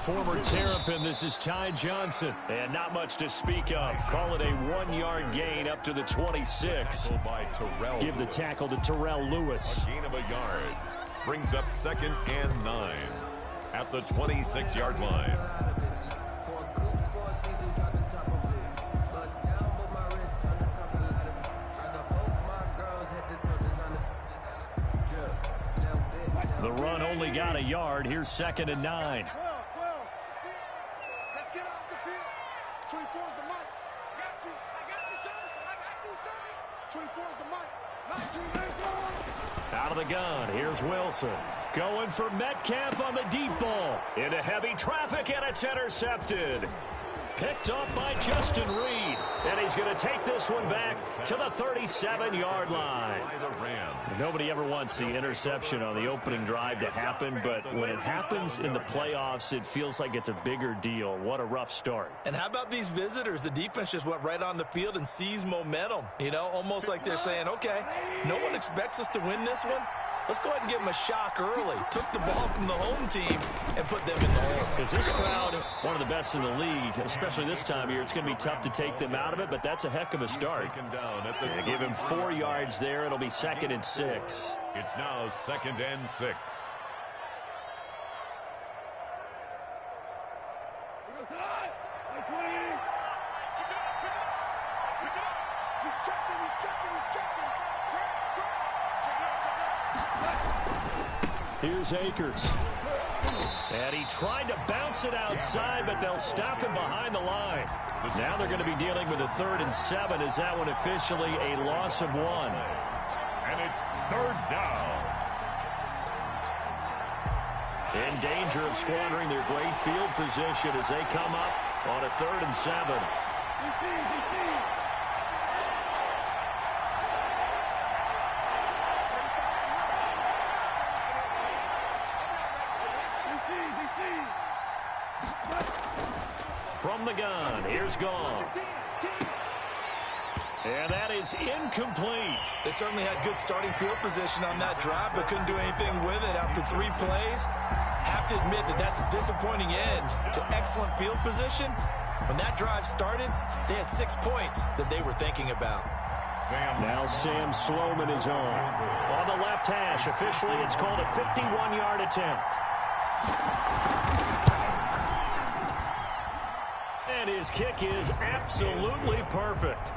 former Terrapin, this is Ty Johnson. And not much to speak of. Call it a 1-yard gain up to the 26. Give the tackle to Terrell Lewis. A gain of a yard. Brings up 2nd and 9 at the 26-yard line. The run only got a yard. Here's 2nd and 9. Let's get off the field. 24 is the mic. I got you, sir. 24 is the mic. Out of the gun, here's Wilson. Going for Metcalf on the deep ball. Into heavy traffic, and it's intercepted. Picked up by Justin Reed. And he's going to take this one back to the 37-yard line. Nobody ever wants the interception on the opening drive to happen, but when it happens in the playoffs, it feels like it's a bigger deal. What a rough start. And how about these visitors? The defense just went right on the field and seized momentum. You know, almost like they're saying, okay, no one expects us to win this one. Let's go ahead and give them a shock early. Took the ball from the home team and put them in the hole. Because this crowd, one of the best in the league, especially this time of year, it's going to be tough to take them out of it, but that's a heck of a start. They give him 4 yards there. It'll be 2nd and 6. It's now 2nd and 6. Here's Akers. And he tried to bounce it outside, but they'll stop him behind the line. Now they're going to be dealing with a 3rd and 7. Is that one officially a loss of 1? And it's 3rd down. In danger of squandering their great field position as they come up on a 3rd and 7. From the gun, here's Goff. And that is incomplete. They certainly had good starting field position on that drive, but couldn't do anything with it after 3 plays. Have to admit that that's a disappointing end to excellent field position. When that drive started, they had 6 points that they were thinking about. Now Sam Sloman is on the left hash. Officially, it's called a 51-yard attempt. And his kick is absolutely perfect.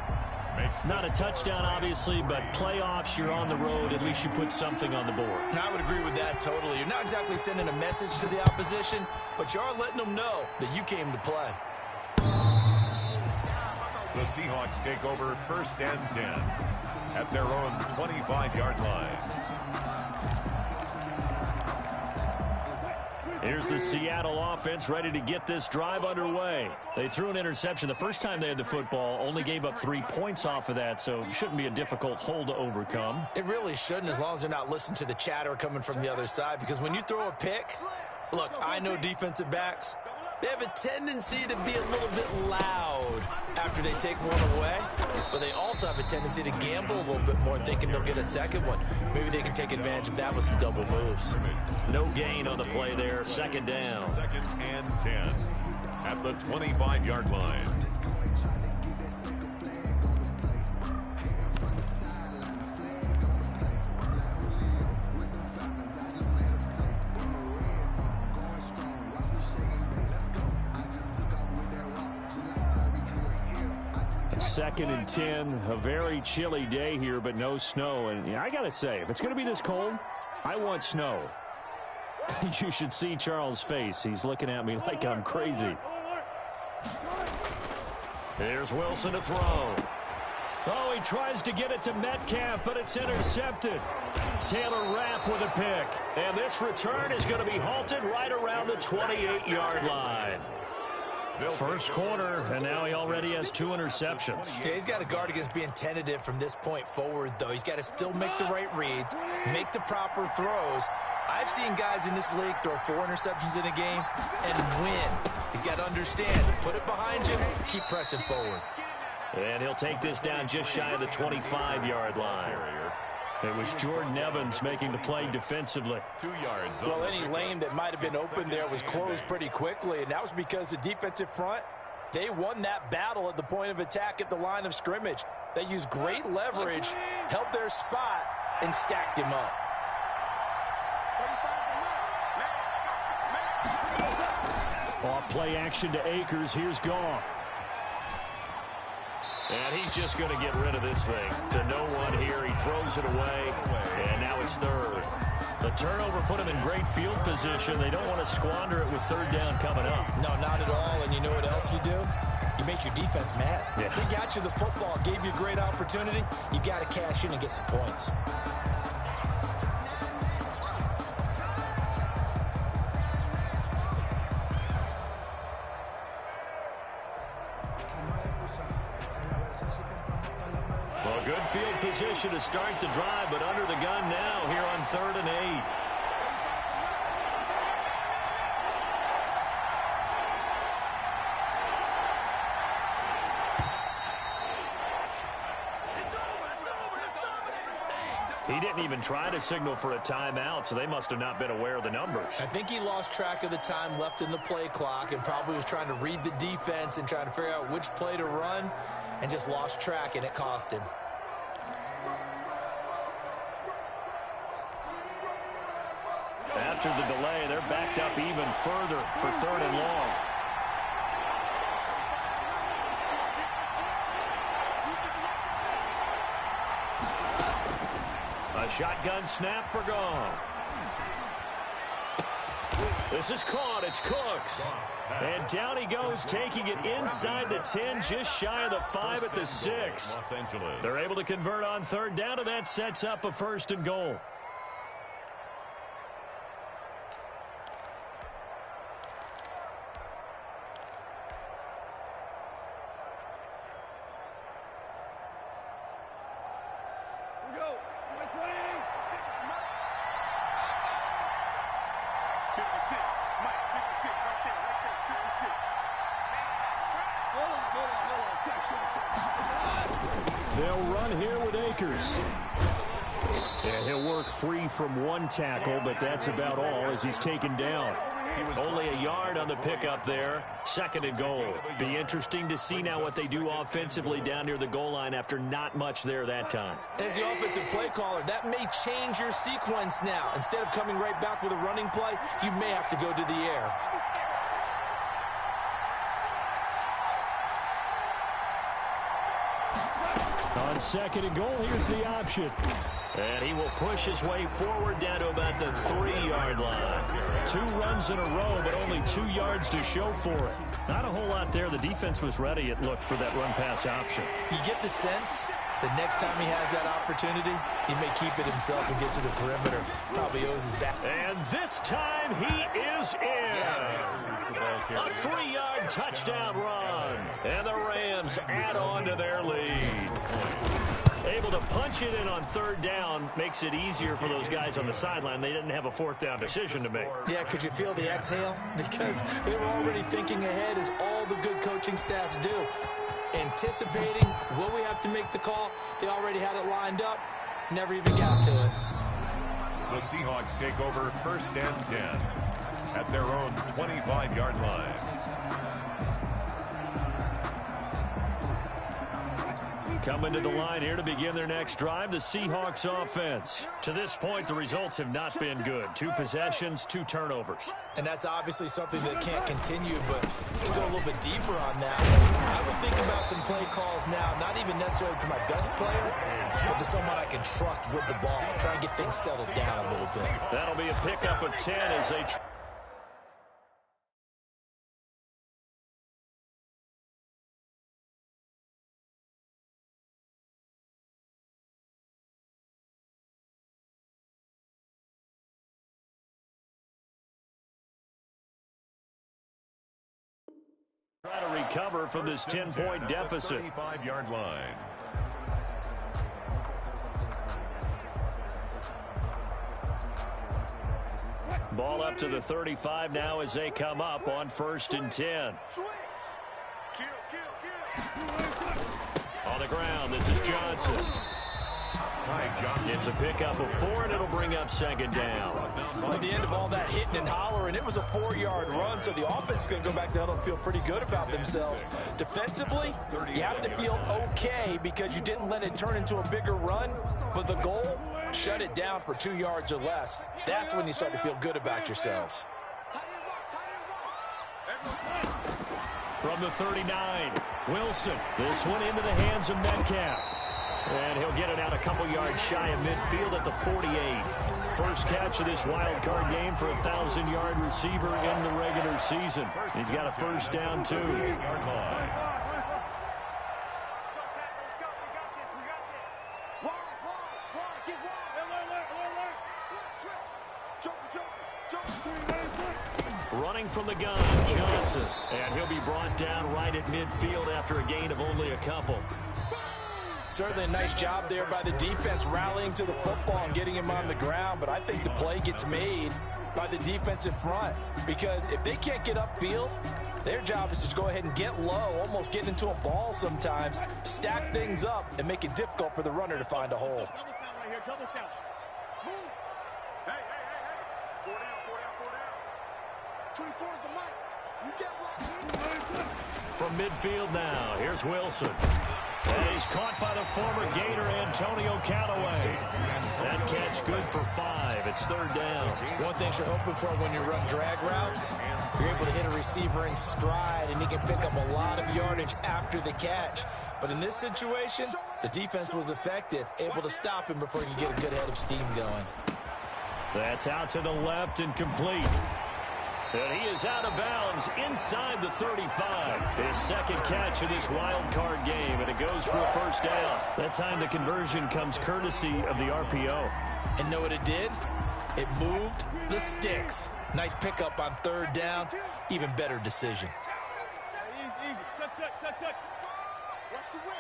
Not a touchdown, obviously, but playoffs, you're on the road. At least you put something on the board. I would agree with that totally. You're not exactly sending a message to the opposition, but you are letting them know that you came to play. The Seahawks take over 1st and 10 at their own 25-yard line. Here's the Seattle offense ready to get this drive underway. They threw an interception the first time they had the football, only gave up 3 points off of that, so it shouldn't be a difficult hole to overcome. It really shouldn't, as long as they're not listening to the chatter coming from the other side, because when you throw a pick, look, I know defensive backs, they have a tendency to be a little bit loud after they take one away, but they also have a tendency to gamble a little bit more, thinking they'll get a second one. Maybe they can take advantage of that with some double moves. No gain on the play there. 2nd down. 2nd and 10 at the 25-yard line. Second and 10, a very chilly day here, but no snow. And I got to say, if it's going to be this cold, I want snow. You should see Charles' face. He's looking at me like I'm crazy. Here's Wilson to throw. Oh, he tries to get it to Metcalf, but it's intercepted. Taylor Rapp with a pick. And this return is going to be halted right around the 28-yard line. First quarter, and now he already has 2 interceptions. Yeah, he's got to guard against being tentative from this point forward, though. He's got to still make the right reads, make the proper throws. I've seen guys in this league throw 4 interceptions in a game and win. He's got to understand, put it behind you, keep pressing forward. And he'll take this down just shy of the 25-yard line. It was Jordan Evans making the play defensively. 2 yards. Well, any lane that might have been open there was closed pretty quickly, and that was because the defensive front, they won that battle at the point of attack at the line of scrimmage. They used great leverage, held their spot, and stacked him up. Off play action to Akers. Here's Goff. And he's just going to get rid of this thing. To no one here. He throws it away. And now it's third. The turnover put him in great field position. They don't want to squander it with third down coming up. No, not at all. And you know what else you do? You make your defense mad. Yeah. They got you the football, gave you a great opportunity. You got to cash in and get some points. Well, good field position to start the drive, but under the gun now here on 3rd and 8. He didn't even try to signal for a timeout, so they must have not been aware of the numbers. I think he lost track of the time left in the play clock and probably was trying to read the defense and trying to figure out which play to run and just lost track, and it cost him. After the delay, they're backed up even further for 3rd and long. A shotgun snap for Goff. This is caught. It's Cooks. And down he goes, taking it inside the 10, just shy of the 5 at the 6. Los Angeles. They're able to convert on 3rd down, and that sets up a 1st and goal. They'll run here with Akers. And he'll work free from one tackle, but that's about all as he's taken down. Only a yard on the pickup there. 2nd and goal. Be interesting to see now what they do offensively down near the goal line after not much there that time. As the offensive play caller, that may change your sequence now. Instead of coming right back with a running play, you may have to go to the air. On 2nd and goal, here's the option. And he will push his way forward down to about the 3-yard line. 2 runs in a row, but only 2 yards to show for it. Not a whole lot there. The defense was ready, it looked, for that run-pass option. You get the sense that next time he has that opportunity, he may keep it himself and get to the perimeter. Probably owes his back. And this time he is in. Yes. A 3-yard touchdown run. And the Rams add on to their lead. Able to punch it in on 3rd down makes it easier for those guys on the sideline. They didn't have a 4th down decision to make. Yeah, could you feel the exhale? Because they were already thinking ahead, as all the good coaching staffs do. Anticipating, will we have to make the call? They already had it lined up. Never even got to it. The Seahawks take over 1st and 10 at their own 25-yard line. Coming to the line here to begin their next drive, the Seahawks offense. To this point, the results have not been good. 2 possessions, 2 turnovers. And that's obviously something that can't continue, but to go a little bit deeper on that, I would think about some play calls now, not even necessarily to my best player, but to someone I can trust with the ball. Try and get things settled down a little bit. That'll be a pickup of 10 as they... Try to recover from this 10-point deficit. 35-yard line. Ball up to the 35 now as they come up on 1st and 10. On the ground, this is Johnson. Ty Johnson. It's a pickup of 4, and it'll bring up second down. At the end of all that hitting and hollering, it was a 4-yard run, so the offense is going to go back to huddle and feel pretty good about themselves. Defensively, you have to feel okay because you didn't let it turn into a bigger run, but the goal, shut it down for 2 yards or less. That's when you start to feel good about yourselves. From the 39, Wilson. This one into the hands of Metcalf. And he'll get it out a couple yards shy of midfield at the 48. First catch of this wild card game for a 1,000-yard receiver in the regular season. He's got a first down, too. Running from the gun, Johnson. And he'll be brought down right at midfield after a gain of only a couple. Certainly a nice job there by the defense rallying to the football and getting him on the ground, but I think the play gets made by the defensive front because if they can't get upfield, their job is to go ahead and get low, almost get into a ball sometimes, stack things up, and make it difficult for the runner to find a hole. Double count. Move. Hey. 4 down. 24 is the mic. You get locked in. From midfield now, here's Wilson. And he's caught by the former Gator Antonio Callaway. That catch good for 5. It's third down. One thing you're hoping for when you run drag routes, you're able to hit a receiver in stride, and he can pick up a lot of yardage after the catch. But in this situation, the defense was effective, able to stop him before he could get a good head of steam going. That's out to the left and complete. And he is out of bounds inside the 35. His second catch of this wild card game, and it goes for a first down. That time the conversion comes courtesy of the RPO. And know what it did? It moved the sticks. Nice pickup on third down. Even better decision. Easy. Touch. Watch the whip.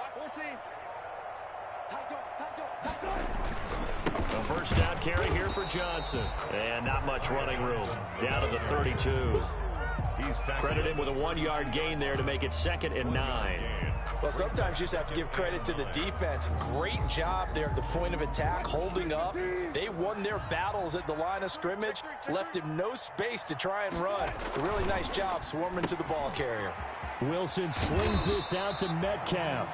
Watch 14. Tight go. A first down carry here for Johnson. And not much running room. Down to the 32. Credit him with a 1-yard gain there to make it 2nd and 9. Well, sometimes you just have to give credit to the defense. Great job there at the point of attack, holding up. They won their battles at the line of scrimmage, left him no space to try and run. A really nice job swarming to the ball carrier. Wilson slings this out to Metcalf.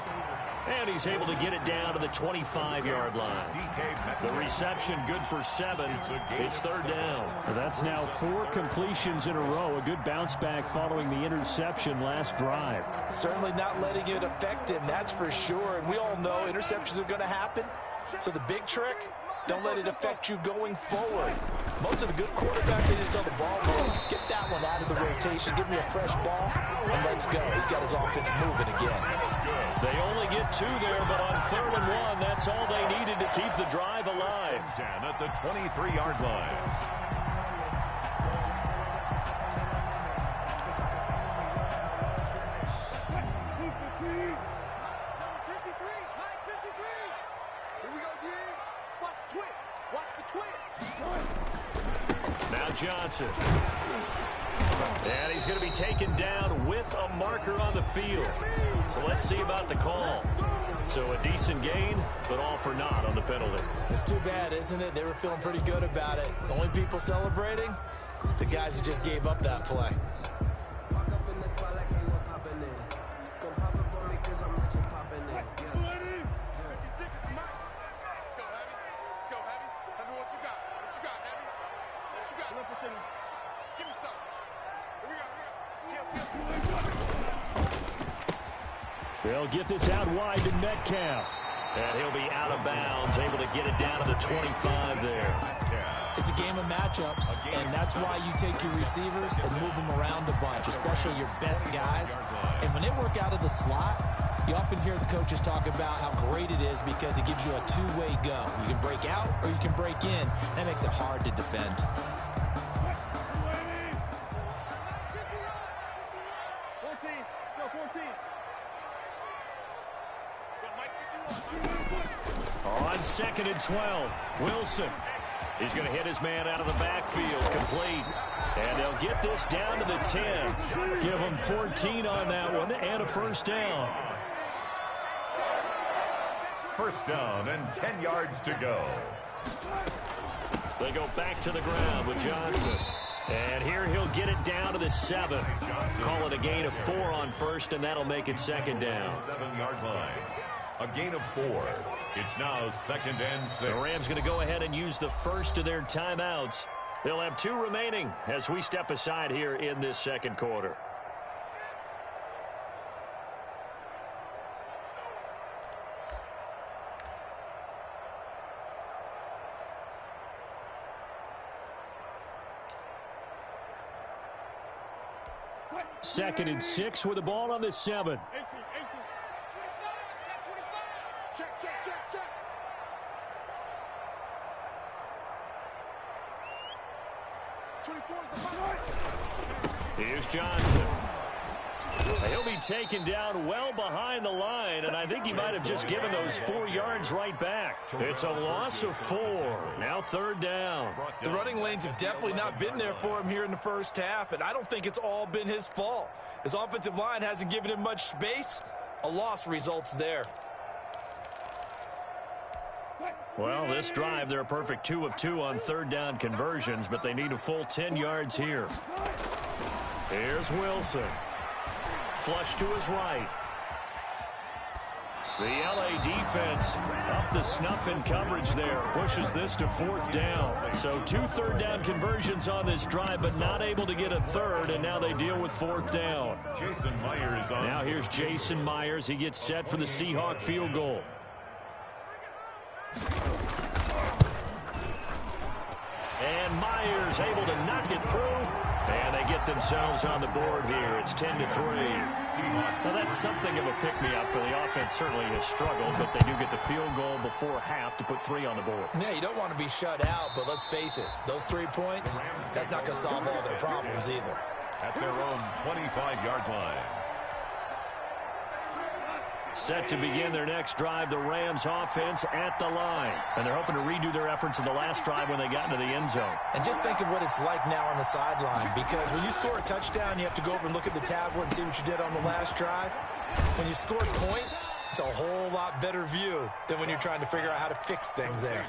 And he's able to get it down to the 25-yard line. The reception good for 7. It's third down. That's now 4 completions in a row. A good bounce back following the interception last drive. Certainly not letting it affect him, that's for sure. And we all know interceptions are going to happen. So the big trick, don't let it affect you going forward. Most of the good quarterbacks, they just tell the ball boy, get that one out of the rotation, give me a fresh ball, and let's go. He's got his offense moving again. They only get 2 there, but on 3rd and 1, that's all they needed to keep the drive alive. At the 23-yard line. Now Johnson. And he's going to be taken down with a marker on the field. So let's see about the call. So a decent gain, but all for naught on the penalty. It's too bad, isn't it? They were feeling pretty good about it. The only people celebrating, the guys who just gave up that play. They'll get this out wide to Metcalf. And he'll be out of bounds, able to get it down to the 25 there. It's a game of matchups, and that's why you take your receivers and move them around a bunch, especially your best guys. And when they work out of the slot, you often hear the coaches talk about how great it is because it gives you a two-way go. You can break out or you can break in. That makes it hard to defend. On 2nd and 12, Wilson. He's going to hit his man out of the backfield, complete. And they'll get this down to the 10. Give him 14 on that one and a first down. First down and 10 yards to go. They go back to the ground with Johnson. And here he'll get it down to the 7. Call it a gain of 4 on first, and that'll make it second down. 7-yard line. A gain of 4. It's now 2nd and 6. The Rams going to go ahead and use the first of their timeouts. They'll have 2 remaining as we step aside here in this second quarter. Second and 6 with the ball on the 7. Check, check, check, check. Here's Johnson. He'll be taken down well behind the line, and I think he might have just given those 4 yards right back. It's a loss of 4. Now 3rd down. The running lanes have definitely not been there for him here in the first half, and I don't think it's all been his fault. His offensive line hasn't given him much space. A loss results there. Well, this drive, they're a perfect 2 of 2 on 3rd down conversions, but they need a full 10 yards here. Here's Wilson. Flush to his right. The LA defense up the snuff in coverage there. Pushes this to 4th down. So 2 3rd down conversions on this drive, but not able to get a 3rd, and now they deal with 4th down. Jason Myers on. Now here's Jason Myers. He gets set for the Seahawk field goal. And Myers able to knock it through. And they get themselves on the board here. It's 10-3. Now that's something of a pick-me-up, and the offense certainly has struggled, but they do get the field goal before half to put 3 on the board. Yeah, you don't want to be shut out, but let's face it, those 3 points, that's not going to solve all their problems either. At their own 25-yard line. Set to begin their next drive, the Rams offense at the line. And they're hoping to redo their efforts in the last drive when they got into the end zone. And just think of what it's like now on the sideline, because when you score a touchdown, you have to go over and look at the tablet and see what you did on the last drive. When you score points, it's a whole lot better view than when you're trying to figure out how to fix things there.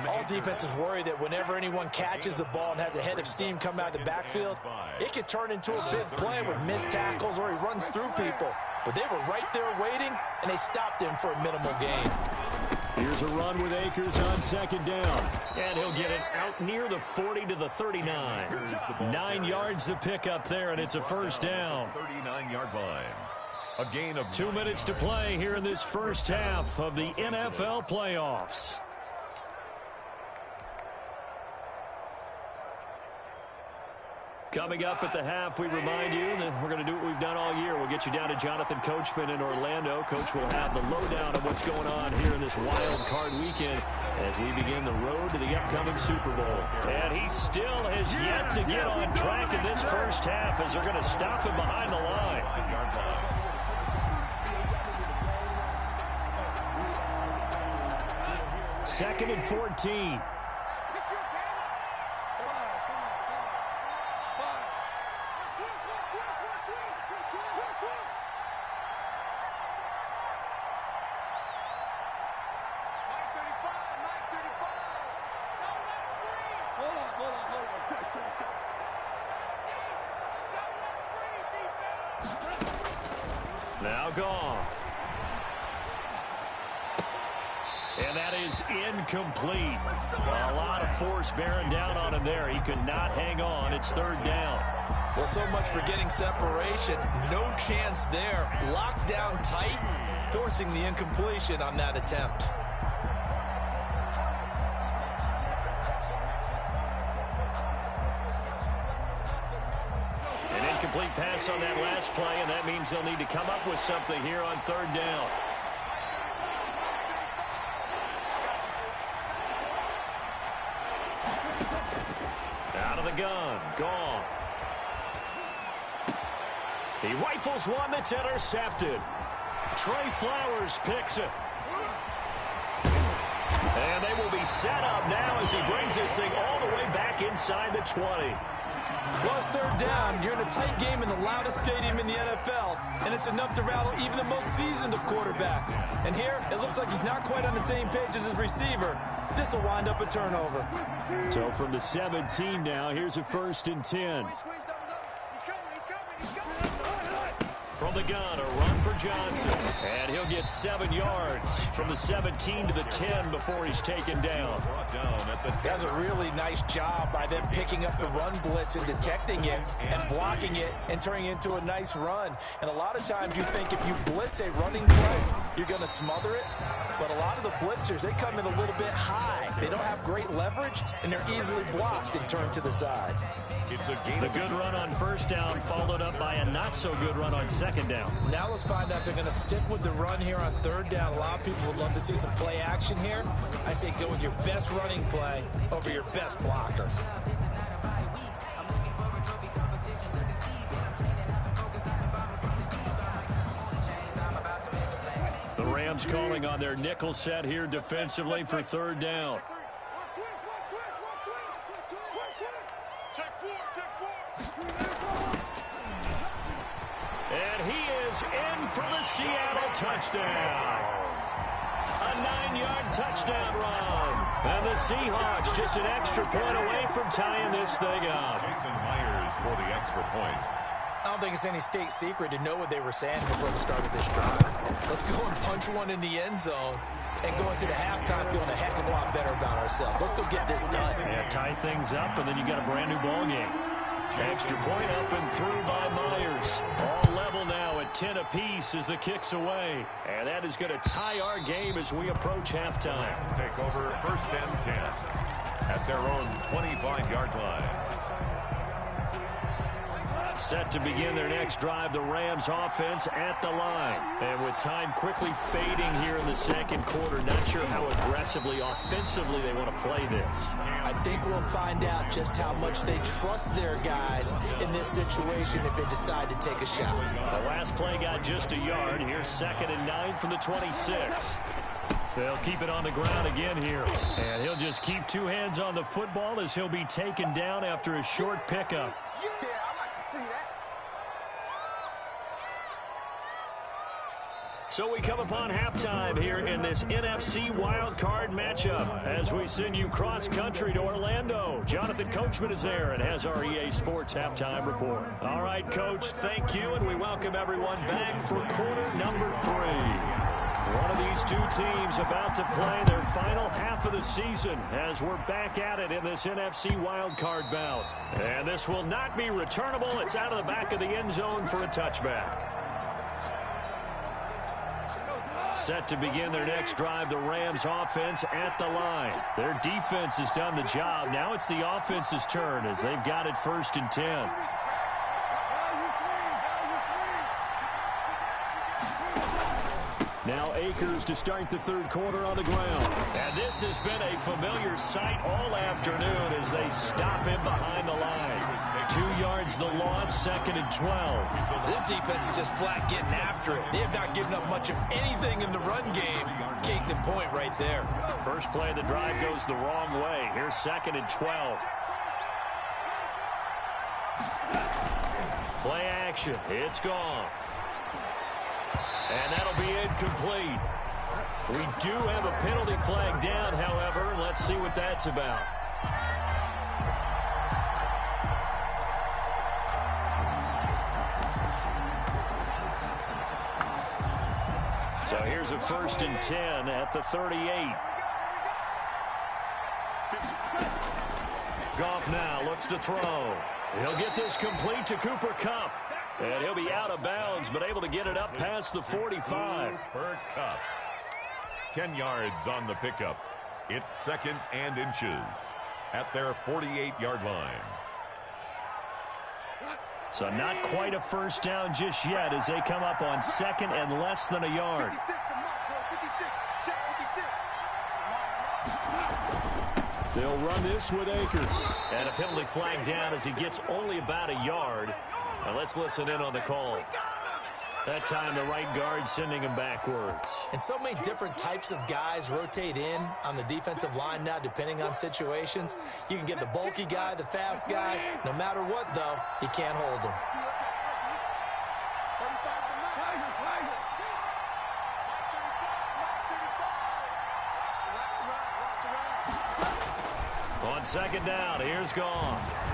All defenses worry that whenever anyone catches the ball and has a head of steam come out of the backfield, it could turn into a big play with missed tackles or he runs through people. But they were right there waiting, and they stopped him for a minimal gain. Here's a run with Akers on 2nd down. And he'll get it out near the 40 to the 39. 9 yards to pick up there, and it's a 1st down. 39-yard line. A gain of 2 minutes to play here in this first half of the NFL playoffs. Coming up at the half, we remind you that we're going to do what we've done all year. We'll get you down to Jonathan Coachman in Orlando. Coach will have the lowdown of what's going on here in this wild card weekend as we begin the road to the upcoming Super Bowl. And he still has yet to get on track in this first half as they're going to stop him behind the line. 2nd and 14. Now Goff. And that is incomplete. A lot of force bearing down on him there. He could not hang on. It's 3rd down. Well, so much for getting separation. No chance there. Locked down tight, forcing the incompletion on that attempt. An incomplete pass on that last play, and that means they'll need to come up with something here on 3rd down. Out of the gun, Goff. He rifles one that's intercepted. Trey Flowers picks it. And they will be set up now as he brings this thing all the way back inside the 20. Well, it's third down. You're in a tight game in the loudest stadium in the NFL, and it's enough to rattle even the most seasoned of quarterbacks. And here, it looks like he's not quite on the same page as his receiver. This will wind up a turnover. So from the 17 now, here's a 1st and 10. From the gun, a run for Johnson. And he'll get 7 yards from the 17 to the 10 before he's taken down. That's a really nice job by them picking up the run blitz and detecting it and blocking it and turning it into a nice run. And a lot of times you think if you blitz a running play, you're going to smother it. But a lot of the blitzers, they come in a little bit high. They don't have great leverage, and they're easily blocked and turned to the side. The good run on 1st down followed up by a not-so-good run on 2nd down. Now let's find out if they're going to stick with the run here on 3rd down. A lot of people would love to see some play action here. I say go with your best running play over your best blocker. The Rams calling on their nickel set here defensively for 3rd down. And he is in for the Seattle touchdown. A 9-yard touchdown run. And the Seahawks just an extra point away from tying this thing up. Jason Myers for the extra point. I don't think it's any state secret to know what they were saying before the start of this drive. Let's go and punch one in the end zone and go into the halftime feeling a heck of a lot better about ourselves. Let's go get this done. Yeah, tie things up, and then you got a brand new ball game. Extra point up and through by Myers. All level now at 10 apiece as the kick's away. And that is going to tie our game as we approach halftime. Rams take over 1st and 10 at their own 25-yard line. Set to begin their next drive, the Rams offense at the line. And with time quickly fading here in the 2nd quarter, not sure how aggressively, offensively they want to play this. I think we'll find out just how much they trust their guys in this situation if they decide to take a shot. The last play got just a yard. Here's 2nd and 9 from the 26. They'll keep it on the ground again here. And he'll just keep 2 hands on the football as he'll be taken down after a short pickup. So we come upon halftime here in this NFC wildcard matchup as we send you cross-country to Orlando. Jonathan Coachman is there and has our EA Sports halftime report. All right, Coach, thank you, and we welcome everyone back for quarter number 3. One of these two teams about to play their final half of the season as we're back at it in this NFC wildcard bout. And this will not be returnable. It's out of the back of the end zone for a touchback. Set to begin their next drive, the Rams offense at the line. Their defense has done the job. Now it's the offense's turn as they've got it 1st and 10. Now Akers to start the 3rd quarter on the ground. And this has been a familiar sight all afternoon as they stop him behind the line. 2 yards the loss, 2nd and 12. This defense is just flat getting after it. They have not given up much of anything in the run game. Case in point right there. First play of the drive goes the wrong way. Here's 2nd and 12. Play action. It's gone. And that'll be incomplete. We do have a penalty flag down, however. Let's see what that's about. So here's a 1st and 10 at the 38. Goff now looks to throw. He'll get this complete to Cooper Kupp. And he'll be out of bounds, but able to get it up past the 45. Per Kupp. 10 yards on the pickup. It's 2nd and inches at their 48-yard line. So not quite a 1st down just yet as they come up on 2nd and less than a yard. They'll run this with Akers. And a penalty flag down as he gets only about a yard. Now let's listen in on the call. That time the right guard sending him backwards. And so many different types of guys rotate in on the defensive line now, depending on situations. You can get the bulky guy, the fast guy. No matter what, though, you can't hold him. On second down, here's Goff.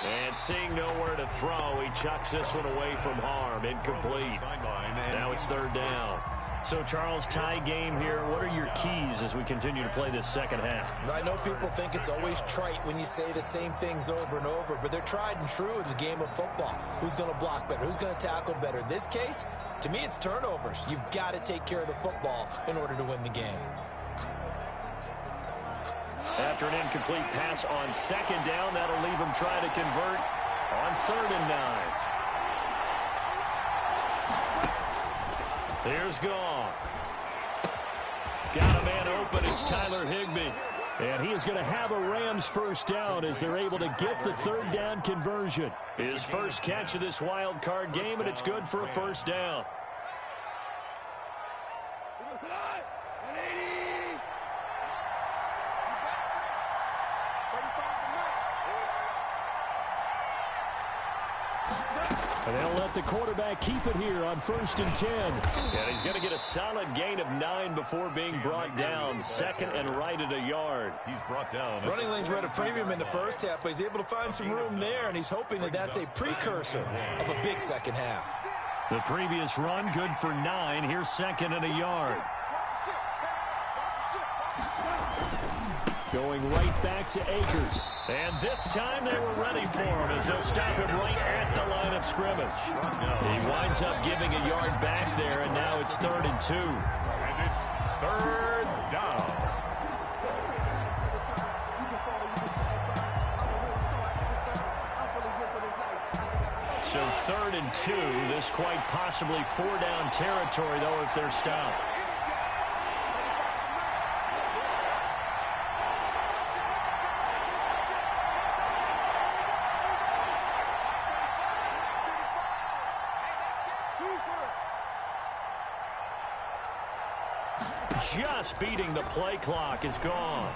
And seeing nowhere to throw, he chucks this one away from harm. Incomplete. Now it's third down. So, Charles, tie game here. What are your keys as we continue to play this second half? I know people think it's always trite when you say the same things over and over, but they're tried and true in the game of football. Who's going to block better? Who's going to tackle better? In this case, to me, it's turnovers. You've got to take care of the football in order to win the game. After an incomplete pass on second down, that'll leave him trying to convert on 3rd and 9. Here's Goff. Got a man open. It's Tyler Higbee. And he is going to have a Rams first down as they're able to get the 3rd down conversion. His first catch of this wild card game, and it's good for a first down. And they'll let the quarterback keep it here on 1st and 10. And he's going to get a solid gain of 9 before being brought down. 2nd and right at a yard. He's brought down. Running lanes were at a premium in the first half, but he's able to find some room there, and he's hoping that that's a precursor of a big second half. The previous run, good for 9. Here's 2nd and a yard. Going right back to Akers. And this time they were ready for him as they'll stop him right at the line of scrimmage. He winds up giving a yard back there, and now it's 3rd and 2. And it's 3rd down. So 3rd and 2. This quite possibly 4-down territory, though, if they're stopped. Just beating the play clock is gone.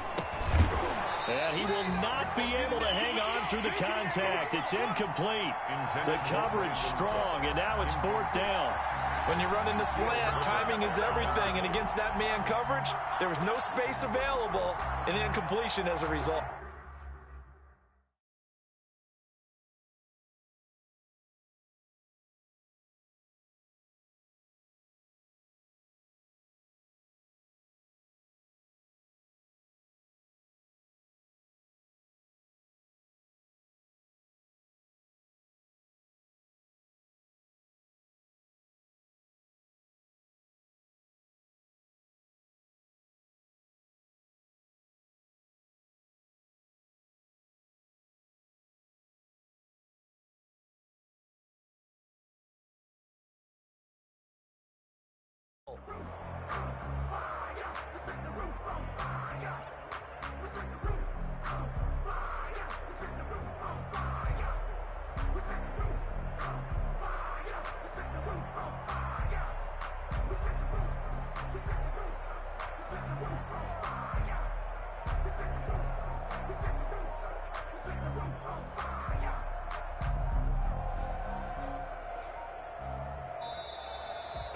And he will not be able to hang on through the contact. It's incomplete. The coverage strong, and now it's 4th down. When you run into slant, timing is everything, and against that man coverage, there was no space available, and incompletion as a result.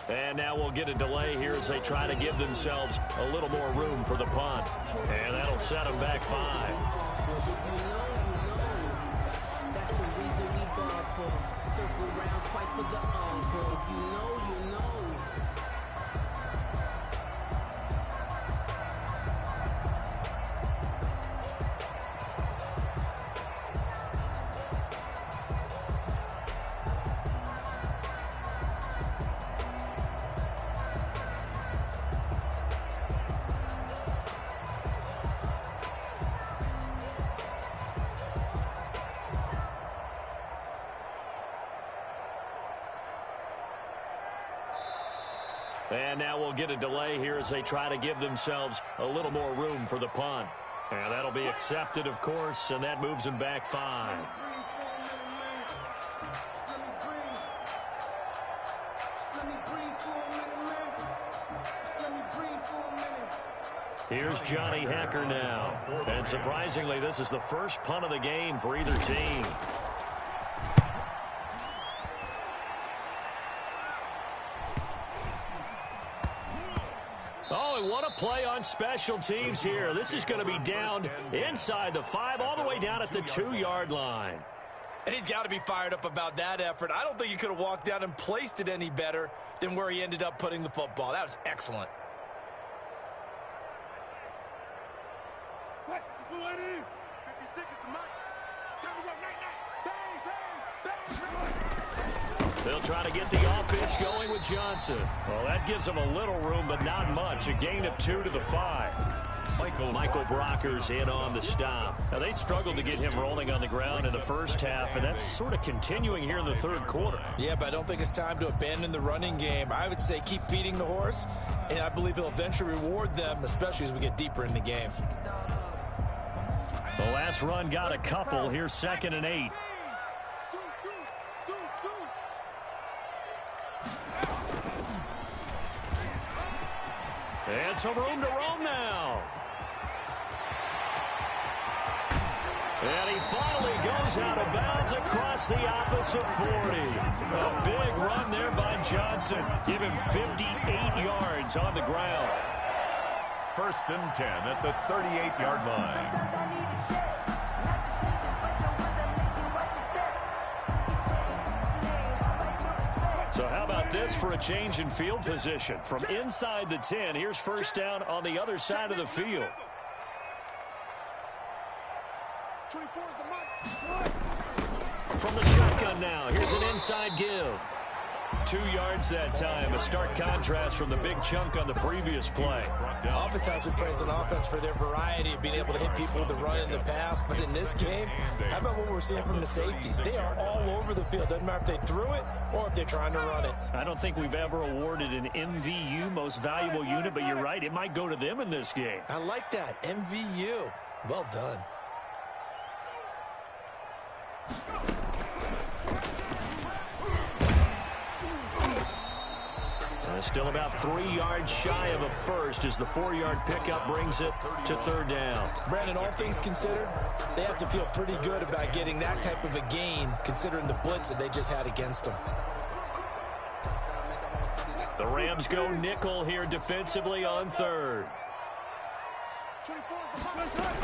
And now we'll get a delay here as they try to give themselves a little more room for the punt. And that'll set them back 5. That's the reason we ball for. Circle round twice for the encore. You know. And now we'll get a delay here as they try to give themselves a little more room for the punt. And that'll be accepted, of course, and that moves them back 5. Here's Johnny Hekker now. And surprisingly, this is the first punt of the game for either team. Oh, and what a play on special teams here. This is going to be down inside the 5, all the way down at the 2-yard line. And he's got to be fired up about that effort. I don't think he could have walked down and placed it any better than where he ended up putting the football. That was excellent. What? It's the lady. 56 is the mic. Time to go. Night, night. Bang, bang, bang. They'll try to get the offense going with Johnson. Well, that gives them a little room, but not much. A gain of 2 to the 5. Michael Brockers in on the stop. Now, they struggled to get him rolling on the ground in the first half, and that's sort of continuing here in the third quarter. Yeah, but I don't think it's time to abandon the running game. I would say keep feeding the horse, and I believe he'll eventually reward them, especially as we get deeper in the game. The last run got a couple. Here's 2nd and 8. And some room to roam now. And he finally goes out of bounds across the opposite 40. A big run there by Johnson. Give him 58 yards on the ground. 1st and 10 at the 38-yard line. So how about this for a change in field position? From inside the 10, here's 1st down on the other side of the field. 24 is the mic. From the shotgun now, here's an inside give. 2 yards that time, a stark contrast from the big chunk on the previous play. Oftentimes we praise an offense for their variety of being able to hit people with the run and the pass, but in this game, how about what we're seeing from the safeties? They are all over the field. Doesn't matter if they threw it or if they're trying to run it. I don't think we've ever awarded an MVU, most valuable unit, but you're right, it might go to them in this game. I like that, MVU. Well done. Still about 3 yards shy of a first as the 4-yard pickup brings it to 3rd down. Brandon, all things considered, they have to feel pretty good about getting that type of a gain considering the blitz that they just had against them. The Rams go nickel here defensively on 3rd. 24 is the mic.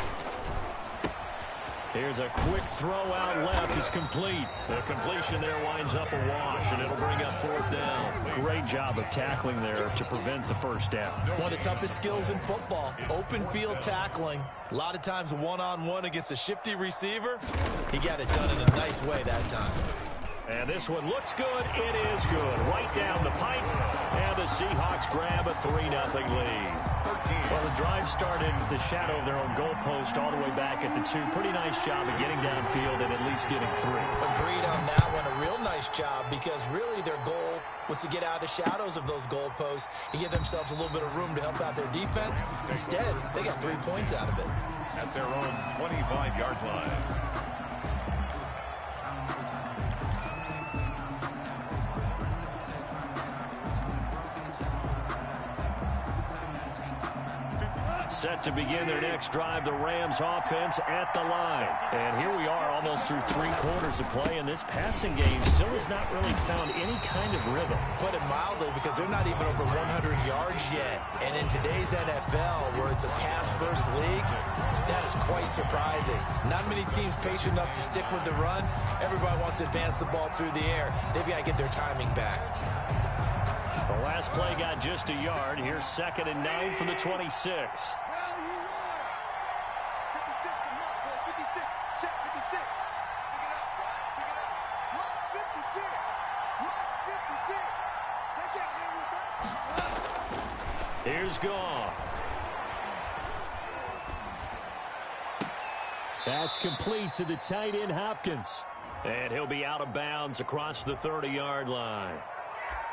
Here's a quick throw out left. It's complete. The completion there winds up a wash, and it'll bring up 4th down. Great job of tackling there to prevent the 1st down. One of the toughest skills in football, open field tackling. A lot of times one-on-one against a shifty receiver. He got it done in a nice way that time. And this one looks good. It is good. Right down the pipe. And the Seahawks grab a 3-0 lead. Well, the drive started the shadow of their own goalpost all the way back at the 2. Pretty nice job of getting downfield and at least getting 3. Agreed on that one. A real nice job because really their goal was to get out of the shadows of those goalposts and give themselves a little bit of room to help out their defense. Instead, they got 3 points out of it. At their own 25-yard line. Set to begin their next drive, the Rams offense at the line. And here we are almost through 3 quarters of play, and this passing game still has not really found any kind of rhythm. Put it mildly, because they're not even over 100 yards yet. And in today's NFL, where it's a pass-first league, that is quite surprising. Not many teams patient enough to stick with the run. Everybody wants to advance the ball through the air. They've got to get their timing back. The last play got just a yard. Here's 2nd and 9 from the 26. Here's Goff. That's complete to the tight end, Hopkins. And he'll be out of bounds across the 30-yard line.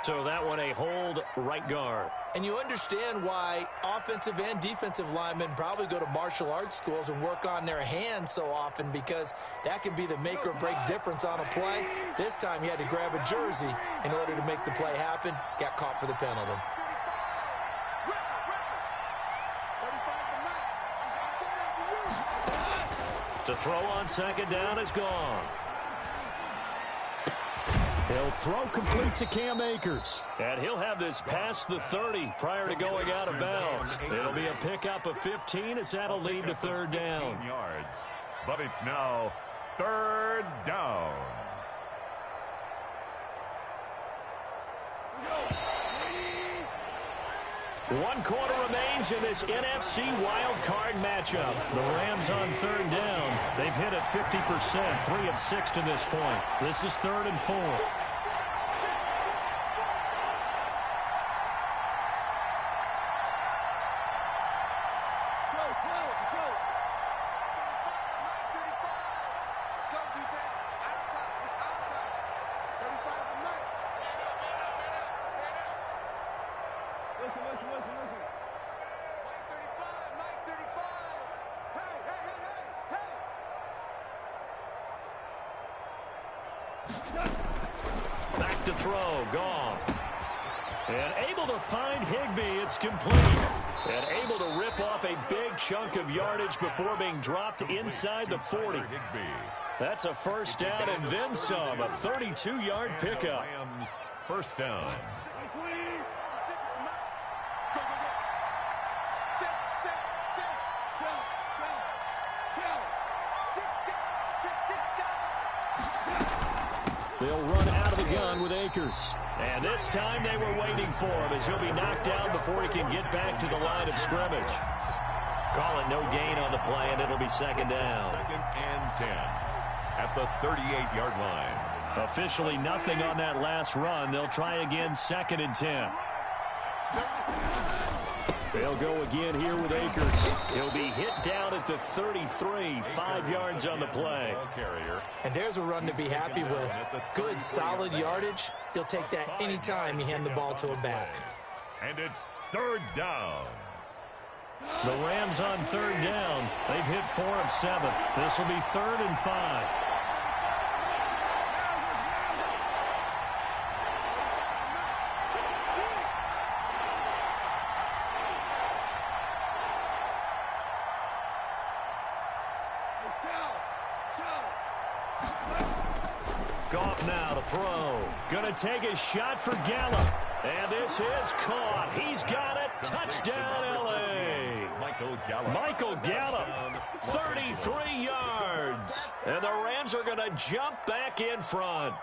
So that one a hold right guard. And you understand why offensive and defensive linemen probably go to martial arts schools and work on their hands so often, because that can be the make or break difference on a play. This time he had to grab a jersey in order to make the play happen. Got caught for the penalty. 35 To throw on second down is gone. He'll throw complete to Cam Akers. And he'll have this past the 30 prior to going out of bounds. It'll be a pickup of 15 as that'll lead to third down. Yards, but it's now third down. One quarter remains in this NFC wildcard matchup. The Rams on third down. They've hit it 50%, 3 of 6 to this point. This is 3rd and 4. Back to throw, gone. And able to find Higbee, it's complete. And able to rip off a big chunk of yardage before being dropped inside the 40. That's a first down and then some, a 32-yard pickup. Rams first down. They'll run out of the gun with Akers. And this time they were waiting for him as he'll be knocked down before he can get back to the line of scrimmage. Call it no gain on the play, and it'll be second down. 2nd and 10 at the 38-yard line. Officially nothing on that last run. They'll try again 2nd and 10. They'll go again here with Akers. He'll be hit down at the 33, 5 yards on the play. And there's a run to be happy with. Good, solid yardage. He'll take that anytime you hand the ball to a back. And it's third down. The Rams on third down. They've hit 4 of 7. This will be 3rd and 5. Goff now to throw. Gonna take a shot for Gallup. And this is caught. He's got it. Touchdown, L.A. Michael Gallup, 33 yards. And the Rams are gonna jump back in front.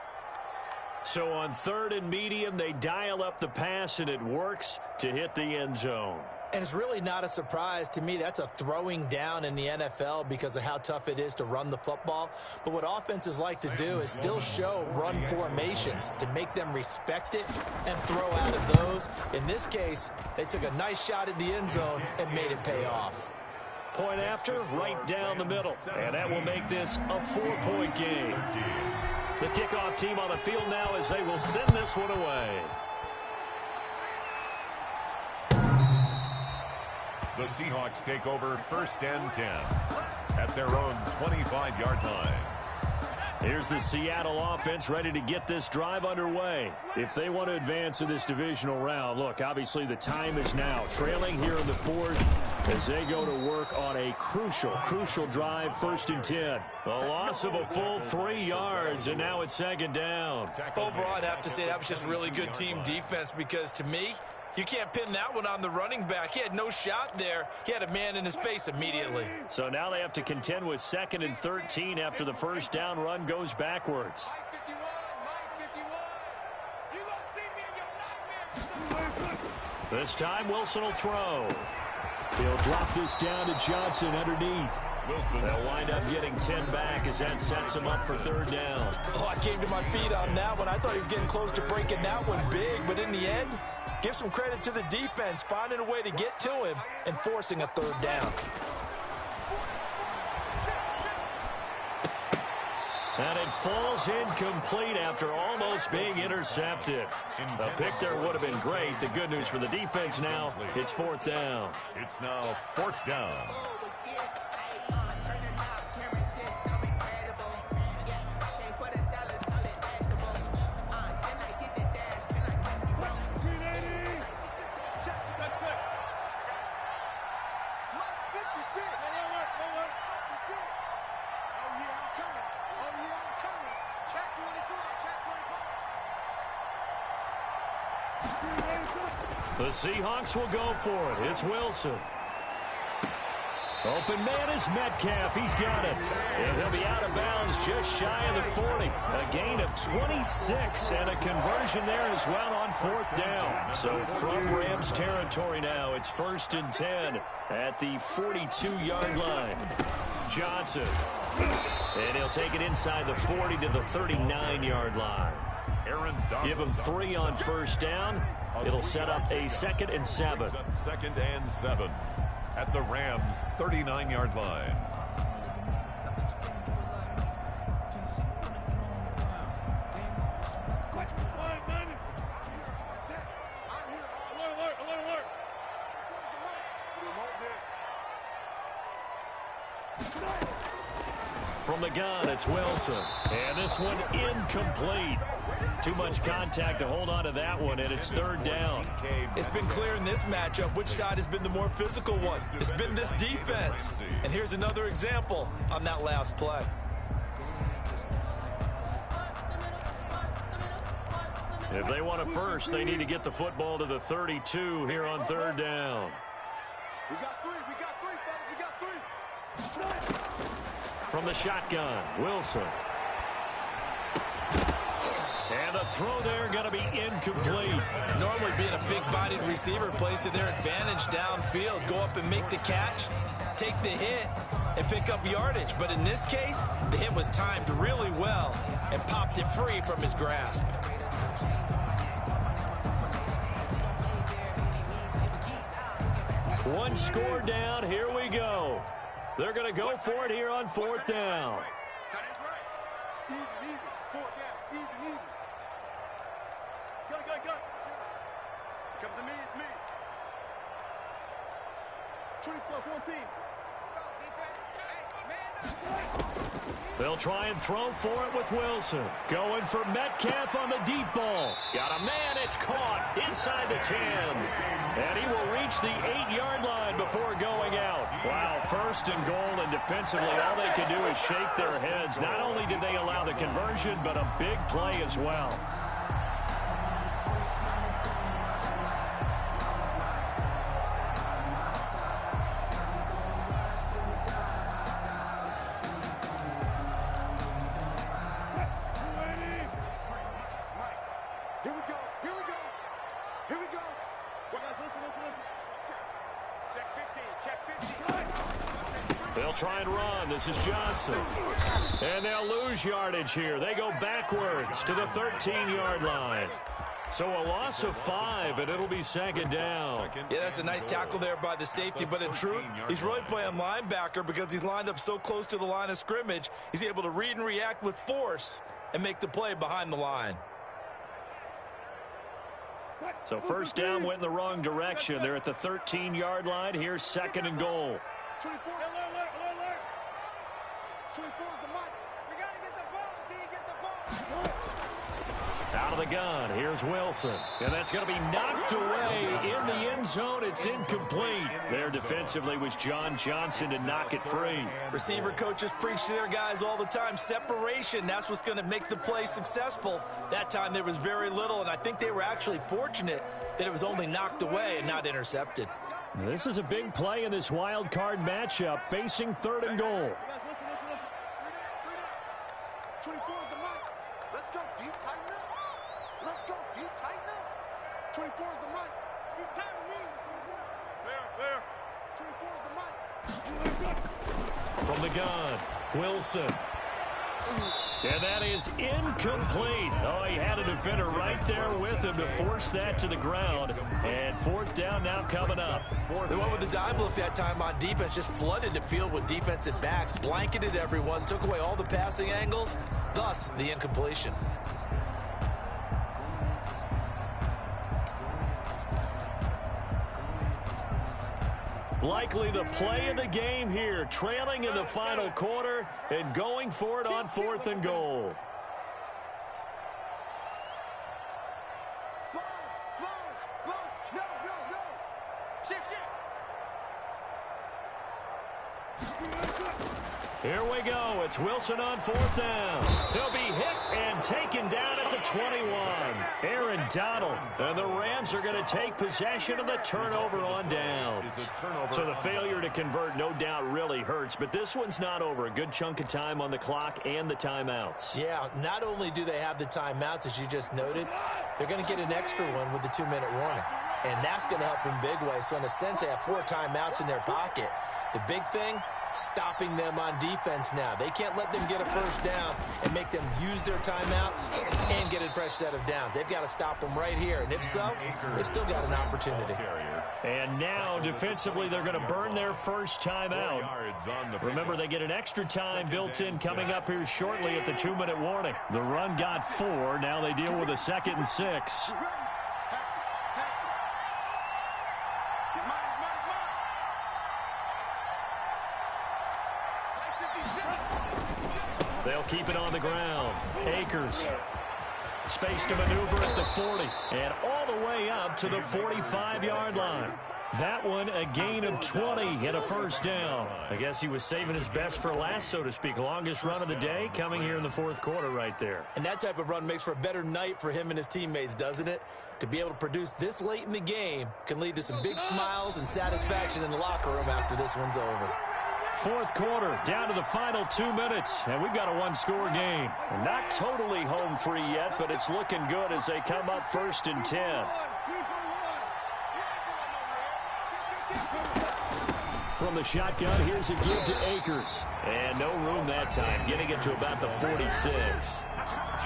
So on 3rd and medium, they dial up the pass, and it works to hit the end zone. And it's really not a surprise to me. That's a throwing down in the NFL because of how tough it is to run the football. But what offenses like to do is still show run formations to make them respect it and throw out of those. In this case, they took a nice shot at the end zone and made it pay off. Point after, right down the middle. And that will make this a 4-point game. The kickoff team on the field now as they will send this one away. The Seahawks take over 1st and 10 at their own 25-yard line. Here's the Seattle offense ready to get this drive underway. If they want to advance in this divisional round, look, obviously the time is now. Trailing here in the 4th as they go to work on a crucial drive, 1st and 10. The loss of a full 3 yards, and now it's 2nd down. Overall, I'd have to say that was just really good team defense because to me, you can't pin that one on the running back. He had no shot there. He had a man in his face immediately. So now they have to contend with 2nd and 13 after the first down run goes backwards. This time Wilson will throw. He'll drop this down to Johnson underneath. They'll wind up getting 10 back as that sets him up for 3rd down. Oh, I came to my feet on that one. I thought he was getting close to breaking that one big, but in the end, give some credit to the defense, finding a way to get to him and forcing a 3rd down. And it falls incomplete after almost being intercepted. A pick there would have been great. The good news for the defense now, it's 4th down. It's now 4th down. The Seahawks will go for it. It's Wilson. Open man is Metcalf. He's got it. And he'll be out of bounds just shy of the 40. A gain of 26 and a conversion there as well on 4th down. So from Rams territory now, it's 1st and 10 at the 42-yard line. Johnson. And he'll take it inside the 40 to the 39-yard line. Give him 3 on 1st down. It'll set up a 2nd and 7. 2nd and 7 at the Rams' 39-yard line. From the gun, it's Wilson. And this one incomplete. Too much contact to hold on to that one, and it's 3rd down. It's been clear in this matchup which side has been the more physical one. It's been this defense. And here's another example on that last play. If they want it first, they need to get the football to the 32 here on 3rd down. We got 3, fellas, we got 3. From the shotgun, Wilson. And the throw there going to be incomplete. Normally being a big-bodied receiver plays to their advantage downfield. Go up and make the catch, take the hit, and pick up yardage. But in this case, the hit was timed really well and popped it free from his grasp. One score down. Here we go. They're going to go for it here on 4th down. Even, 4th down, even. Go. Comes to me, it's me. 24-14. Let's go, defense. Hey, man. They'll try and throw for it with Wilson. Going for Metcalf on the deep ball. Got a man, it's caught inside the 10. And he will reach the 8-yard line before going out. Wow, 1st and goal, and defensively all they can do is shake their heads. Not only did they allow the conversion, but a big play as well. They'll try and run. This is Johnson. And they'll lose yardage here. They go backwards to the 13-yard line. So a loss of 5, and it'll be 2nd down. Yeah, that's a nice tackle there by the safety, but in truth, he's really playing linebacker because he's lined up so close to the line of scrimmage. He's able to read and react with force and make the play behind the line. So 1st down went in the wrong direction. They're at the 13-yard line. Here's 2nd and goal. 24. Alert. 24 is the mic. We got to get the ball, D. Get the ball. Out of the gun. Here's Wilson. And that's going to be knocked away in the end zone. It's incomplete. There defensively was John Johnson to knock it free. Receiver coaches preach to their guys all the time. Separation, that's what's going to make the play successful. That time there was very little, and I think they were actually fortunate that it was only knocked away and not intercepted. This is a big play in this wild card matchup, facing 3rd and goal. 24 is the mic. Let's go deep, tighten up. Let's go deep, tighten up. 24 is the mic. He's tired of me. There. 24 is the mic. From the gun, Wilson. And that is incomplete. Oh, he had a defender right there with him to force that to the ground. And 4th down now coming up. They went with the dive look that time on defense, just flooded the field with defensive backs, blanketed everyone, took away all the passing angles, thus the incompletion. Likely the play of the game here, trailing in the final quarter and going for it on 4th and goal. No. Shift. Here we go. It's Wilson on fourth down. He'll be hit and taken down at the 21. Aaron Donald. And the Rams are going to take possession of the turnover on down. So the failure to convert no doubt really hurts, but this one's not over. A good chunk of time on the clock and the timeouts. Yeah, not only do they have the timeouts, as you just noted, they're going to get an extra one with the 2-minute warning. And that's going to help in big way. So in a sense, they have 4 timeouts in their pocket. The big thing, stopping them on defense now. They can't let them get a first down and make them use their timeouts and get a fresh set of downs. They've got to stop them right here. And if so, they've still got an opportunity. And now, defensively, they're going to burn their first timeout. Remember, they get an extra time built in coming up here shortly at the 2-minute warning. The run got 4. Now they deal with a 2nd and 6. They'll keep it on the ground. Akers. Space to maneuver at the 40. And all the way up to the 45-yard line. That one, a gain of 20 and a first down. I guess he was saving his best for last, so to speak. Longest run of the day coming here in the 4th quarter right there. And that type of run makes for a better night for him and his teammates, doesn't it? To be able to produce this late in the game can lead to some big smiles and satisfaction in the locker room after this one's over. 4th quarter, down to the final 2 minutes, and we've got a 1-score game. Not totally home free yet, but it's looking good as they come up 1st and 10. From the shotgun, here's a give to Akers. And no room that time, getting it to about the 46.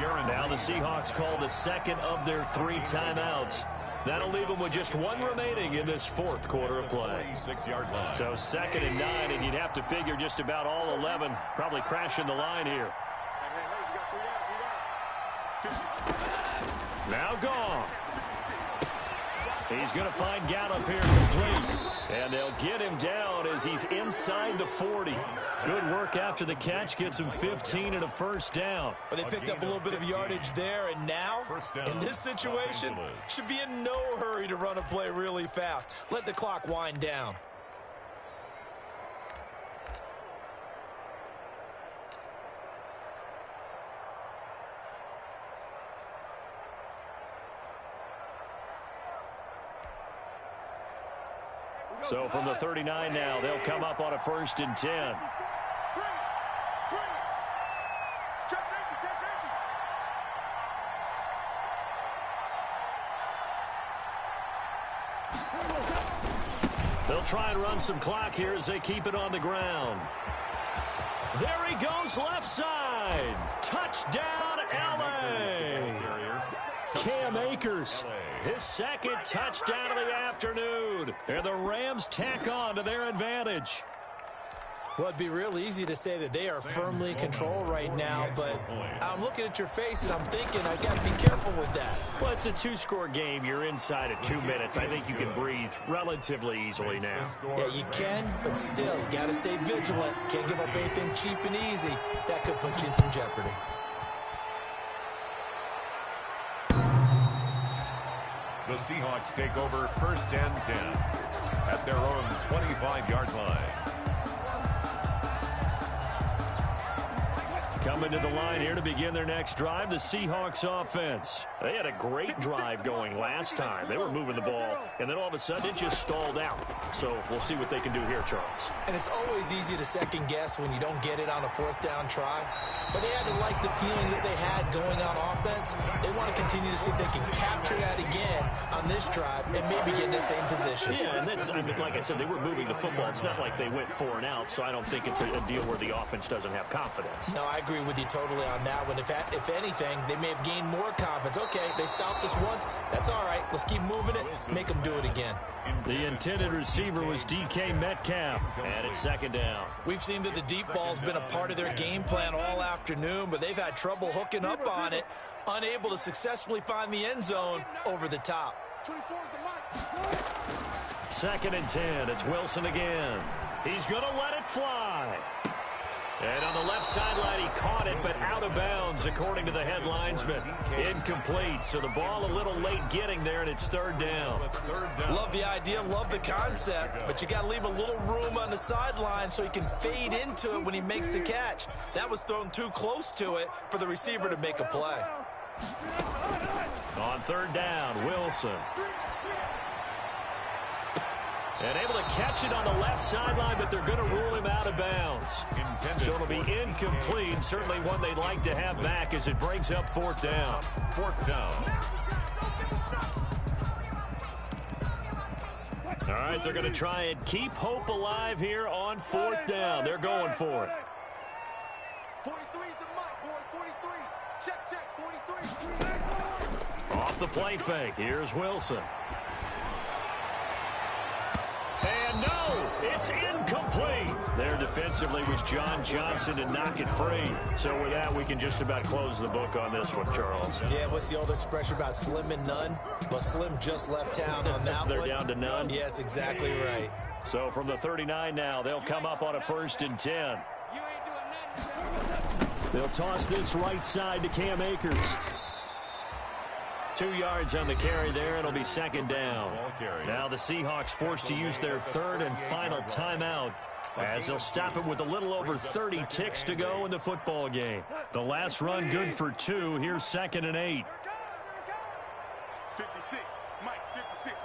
Now the Seahawks call the 2nd of their 3 timeouts. That'll leave them with just 1 remaining in this 4th quarter of play. So 2nd and 9, and you'd have to figure just about all 11 probably crashing the line here. Now Goff. He's going to find Gallup here complete. And they'll get him down as he's inside the 40. Good work after the catch. Gets him 15 and a first down. But they picked up a little bit of yardage there, and now, in this situation, should be in no hurry to run a play really fast. Let the clock wind down. So from the 39 now, they'll come up on a 1st and 10. They'll try and run some clock here as they keep it on the ground. There he goes, left side. Touchdown, L.A. Cam Akers, his 2nd touchdown of the afternoon. And the Rams tack on to their advantage. Well, it'd be real easy to say that they are firmly in control right now, but I'm looking at your face and I'm thinking I've got to be careful with that. Well, it's a 2-score game. You're inside at 2 minutes. I think you can breathe relatively easily now. Yeah, you can, but still, you got to stay vigilant. Can't give up anything cheap and easy. That could put you in some jeopardy. The Seahawks take over 1st and 10 at their own 25-yard line. Coming to the line here to begin their next drive, the Seahawks offense. They had a great drive going last time. They were moving the ball, and then all of a sudden it just stalled out. So we'll see what they can do here, Charles. And it's always easy to second guess when you don't get it on a 4th down try. But they had to like the feeling that they had going on offense. They want to continue to see if they can capture that again on this drive and maybe get in the same position. Yeah, and that's, like I said, they were moving the football. It's not like they went 4 and out, so I don't think it's a deal where the offense doesn't have confidence. No, I agree with you totally on that one. If anything, they may have gained more confidence. Okay, they stopped us once. That's all right. Let's keep moving it. Make them do it again. The intended receiver was DK Metcalf, and it's 2nd down. We've seen that the deep ball's been a part of their game plan all afternoon, but they've had trouble hooking up on it, unable to successfully find the end zone over the top. 2nd and 10. It's Wilson again. He's going to let it fly. And on the left sideline, he caught it, but out of bounds, according to the head linesman. Incomplete, so the ball a little late getting there, and it's third down. Love the idea, love the concept, but you got to leave a little room on the sideline so he can fade into it when he makes the catch. That was thrown too close to it for the receiver to make a play. On third down, Wilson. And able to catch it on the left sideline, but they're going to rule him out of bounds. So it'll be incomplete. Certainly one they'd like to have back as it brings up fourth down. Fourth down. All right, they're going to try and keep hope alive here on fourth down. They're going for it. 43 is the mic, boy. 43. Check, 43. Off the play fake. Here's Wilson. And no, it's incomplete. There defensively was John Johnson to knock it free. So with that, we can just about close the book on this one, Charles. Yeah, what's the old expression about slim and none? Well, Slim just left town on that They're one. down to none? Yes, exactly right. So from the 39 now, they'll come up on a 1st and 10. They'll toss this right side to Cam Akers. 2 yards on the carry there. It'll be second down. Now the Seahawks forced to use their third and final timeout as they'll stop it with a little over 30 ticks to go in the football game. The last run good for 2. Here's 2nd and 8. 56. Mike, 56.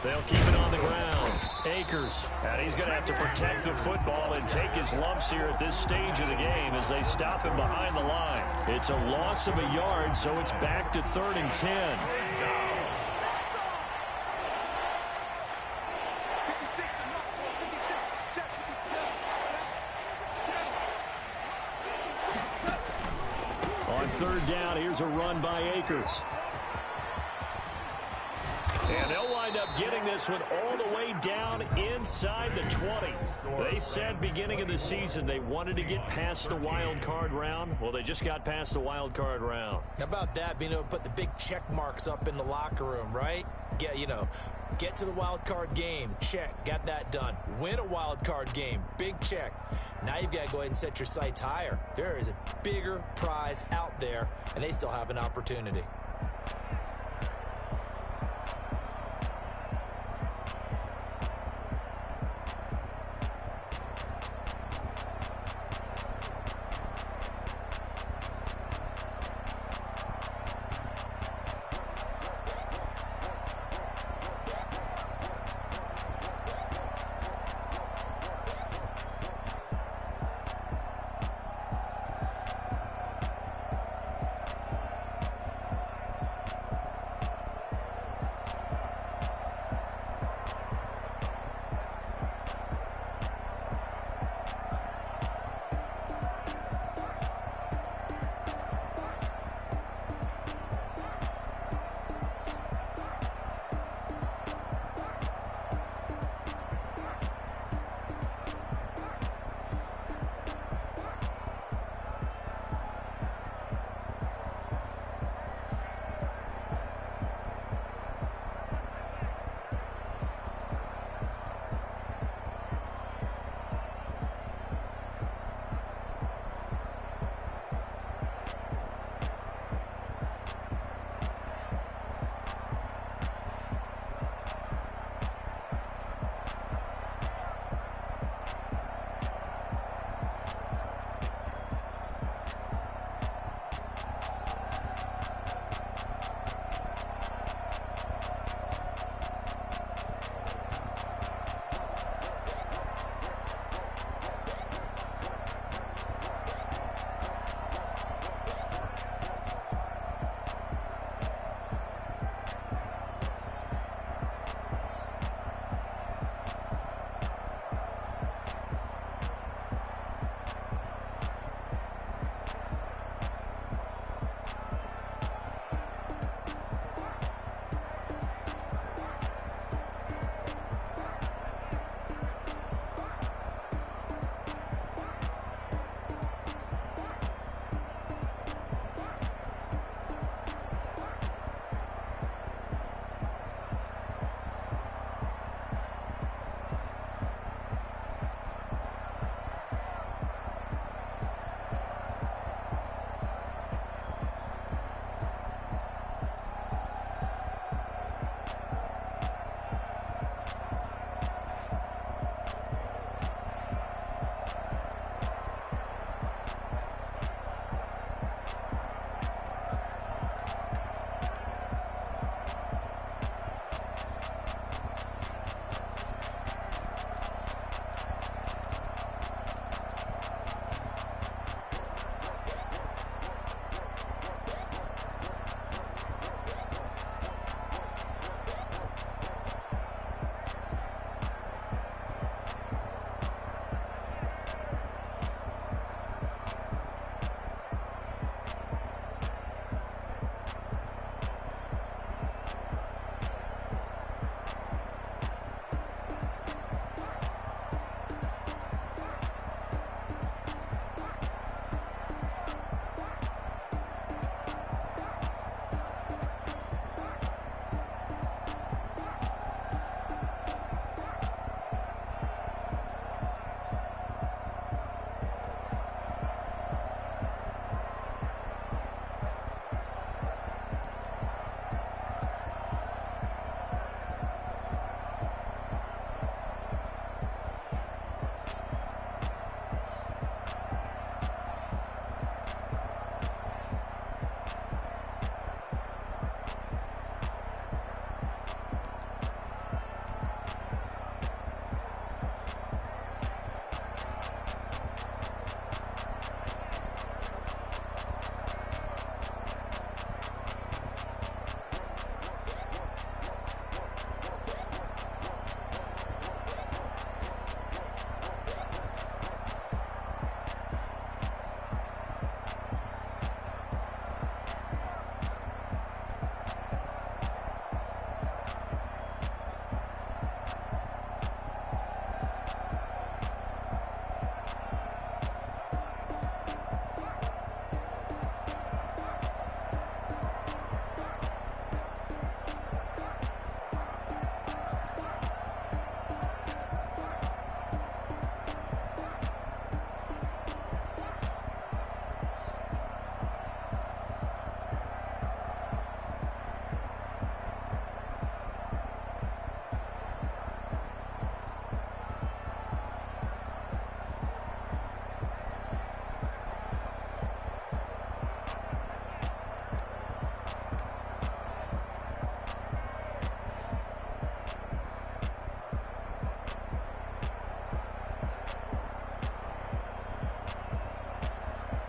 They'll keep it on the ground. Akers, and he's going to have to protect the football and take his lumps here at this stage of the game as they stop him behind the line. It's a loss of a yard, so it's back to 3rd and 10. On third down, here's a run by Akers. And they'll wind up getting this one all the way down inside the 20. They said beginning of the season they wanted to get past the wild card round. Well, they just got past the wild card round. How about that, being able to put the big check marks up in the locker room, right? Get to the wild card game, check, got that done. Win a wild card game, big check. Now you've got to go ahead and set your sights higher. There is a bigger prize out there, and they still have an opportunity.